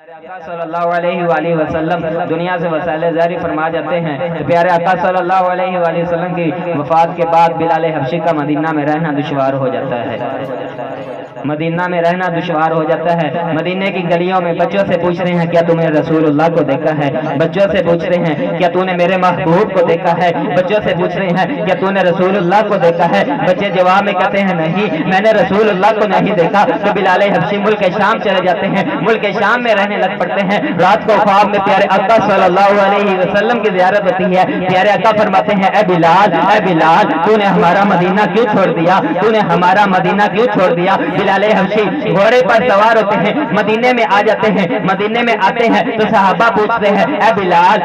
आका सल्लल्लाहु अलैहि वआलिहि वसल्लम दुनिया से वसाले जारी फरमा जाते हैं। तो प्यारे आका सल्लल्लाहु अलैहि वआलिहि वसल्लम की वफात के बाद बिलाल हबशी का मदीना में रहना दुश्वार हो जाता है। मदीना में रहना दुश्वार हो जाता है। मदीने की गलियों में बच्चों से पूछ रहे हैं क्या तुमने रसूलुल्लाह को देखा है। बच्चों से पूछ रहे हैं क्या तूने मेरे महबूब को देखा है। बच्चों से पूछ रहे हैं क्या तूने रसूलुल्लाह को देखा है। बच्चे जवाब में कहते हैं नहीं, मैंने रसूलुल्लाह को नहीं देखा। तो बिलाल हबशी मुल्क शाम चले जाते हैं, मुल्क शाम में रहने लग पड़ते हैं। रात को ख्वाब में प्यारे आका सल्लल्लाहु अलैहि वसल्लम की ज़ियारत होती है। प्यारे आका फरमाते हैं ए बिलाल तूने हमारा मदीना क्यों छोड़ दिया, तूने हमारा मदीना क्यों छोड़ दिया। बिलाल हबशी घोड़े पर सवार होते हैं, मदीने में आ जाते हैं। मदीने में आते हैं तो सहाबा पूछते हैं ए बिलाल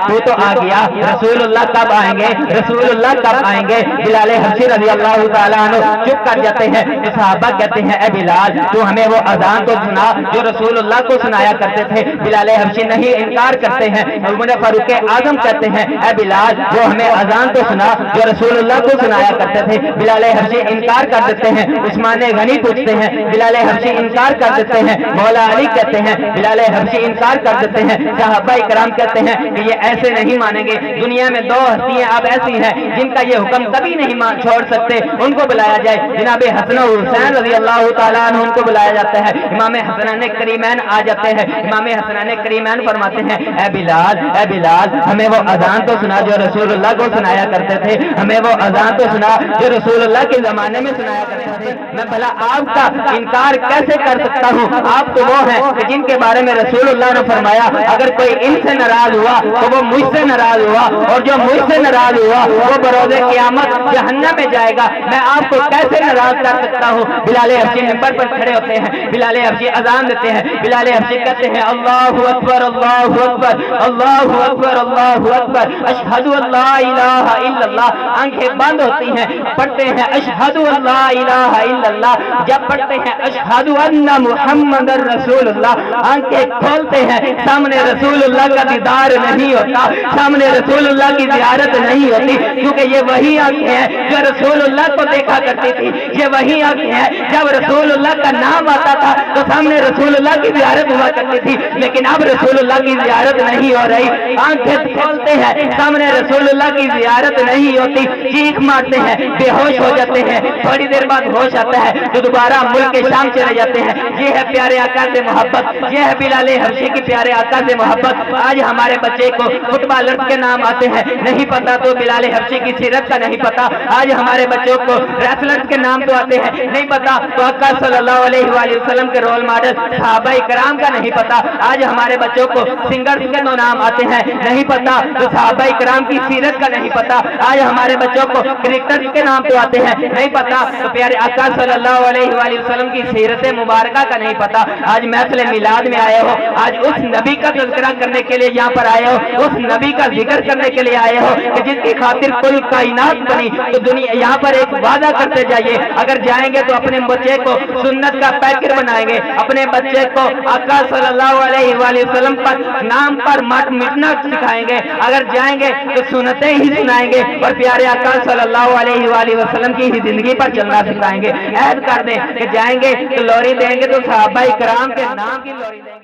तू तो आ गया, रसूलुल्लाह कब आएंगे, रसूलुल्लाह कब आएंगे। बिलाल हबशी रज़ियल्लाहु ताला अन्हु चुप कर जाते हैं। तो सहाबा कहते हैं ए बिलाल तू हमें वो अजान तो सुना जो रसूलुल्लाह को सुनाया करते थे। बिलाल हबशी नहीं इनकार करते हैं। उमर फारूक आजम कहते हैं ए बिलाल वो हमें अजान तो सुना जो रसूलुल्लाह को सुनाया करते थे। बिलाल हबशी इनकार कर देते हैं। उस्मान गनी पूछते हैं, बिलाल हबशी इनकार कर देते हैं। मौला अली कहते हैं, बिलाल हबशी इनकार कर देते हैं। सहाबा इकराम कहते हैं कि ये ऐसे नहीं मानेंगे। दुनिया में दो हस्तियां अब ऐसी हैं जिनका ये हुक्म कभी नहीं छोड़ सकते, उनको बुलाया जाए। जनाब हसन हुसैन रज़ियल्लाहु ताला अन्हु उनको बुलाया जाता है। इमाम हसनैन करीमैन आ जाते हैं। इमाम हसनैन करीमैन फरमाते हैं ए बिलाल हमें वो अजान तो सुना जो रसूलुल्लाह को सुनाया करते थे, हमें वो अजान तो सुना जो रसूलुल्लाह के जमाने में सुनाया करते थे। मैं भला आपका इनकार कैसे कर सकता हूँ। आप तो वो हैं कि जिनके बारे में रसूलुल्लाह ने फरमाया अगर कोई इनसे नाराज हुआ तो वो मुझसे नाराज हुआ, और जो मुझसे नाराज हुआ वो बरोज़े क़यामत जहन्नम में जाएगा। मैं आपको कैसे नाराज कर सकता हूँ। बिलाल हबशी मिंबर पर खड़े होते हैं, बिलाल हबशी अजान देते हैं। बिलाल हबशी कहते हैं अल्लाहु अकबर अल्लाहु अकबर अल्लाहु अकबर अल्लाहु अकबर अशहदु अल्ला इलाहा इल्लल्लाह। आंखें बंद होती हैं, पढ़ते हैं अशहदु अल्ला इलाहा इल्लल्लाह। जब पढ़ते हैं अशहदु अन्ना मुहम्मदर रसूलुल्लाह, आंखें खोलते हैं, सामने रसूलुल्लाह का दीदार नहीं होता, सामने रसूलुल्लाह की ज़ियारत नहीं होती, क्योंकि ये वही आंखें हैं जो रसूलुल्लाह को देखा करती थी। ये वही आंखें हैं जब रसूलुल्लाह का नाम आता था तो सामने रसूलुल्लाह की ज़ियारत हुआ करती थी, लेकिन अब रसूलुल्लाह की ज़ियारत नहीं हो रही। आंखें खोलते हैं, सामने रसूलुल्लाह की ज़ियारत नहीं होती, चीख मारते हैं, बेहोश हो जाते हैं। थोड़ी देर बाद होश आता है तो दोबारा मुल्क शाम चले जाते हैं। ये है प्यारे आका से मोहब्बत, ये है बिलाल हबशी की प्यारे आका से मोहब्बत। आज हमारे बच्चे को फुटबॉलर के नाम आते हैं, नहीं पता तो बिलाल हबशी की सीरत का नहीं पता। आज हमारे बच्चों को रेसलर्स के नाम तो आते हैं, नहीं पता तो आका सल्लल्लाहु अलैहि वसल्लम के रोल मॉडल सहाबा इकराम का नहीं पता। आज हमारे बच्चों को सिंगर्स के नाम आते हैं, नहीं पता तो सहाबा इकराम की सीरत का नहीं पता। आज हमारे बच्चों को क्रिकेटर्स के नाम तो आते हैं, नहीं पता तो प्यारे आका सल्लल्लाहु अलैहि वसल्लम की सीरत मुबारका का नहीं पता। आज महफिल मिलाद में आए हो, आज उस नबी का तज़किरा करने के लिए यहाँ पर आए हो, उस नबी का जिक्र करने के लिए आए हो कि जिसकी खातिर कुल कायनात बनी। तो दुनिया यहाँ पर एक वादा करते जाइए, अगर जाएंगे तो अपने बच्चे को सुन्नत का पैकर बनाएंगे, अपने बच्चे को आका सल्लल्लाहु अलैहि वसल्लम पर नाम पर मिटना सिखाएंगे। अगर जाएंगे तो सुन्नतें ही सुनाएंगे और प्यारे आका सल्लल्लाहु अलैहि वसल्लम की ही जिंदगी पर चलना सिखाएंगे। ऐद कर दें कि जाएंगे तो लोरी देंगे तो सहाबा इकराम के नाम की लोरी देंगे।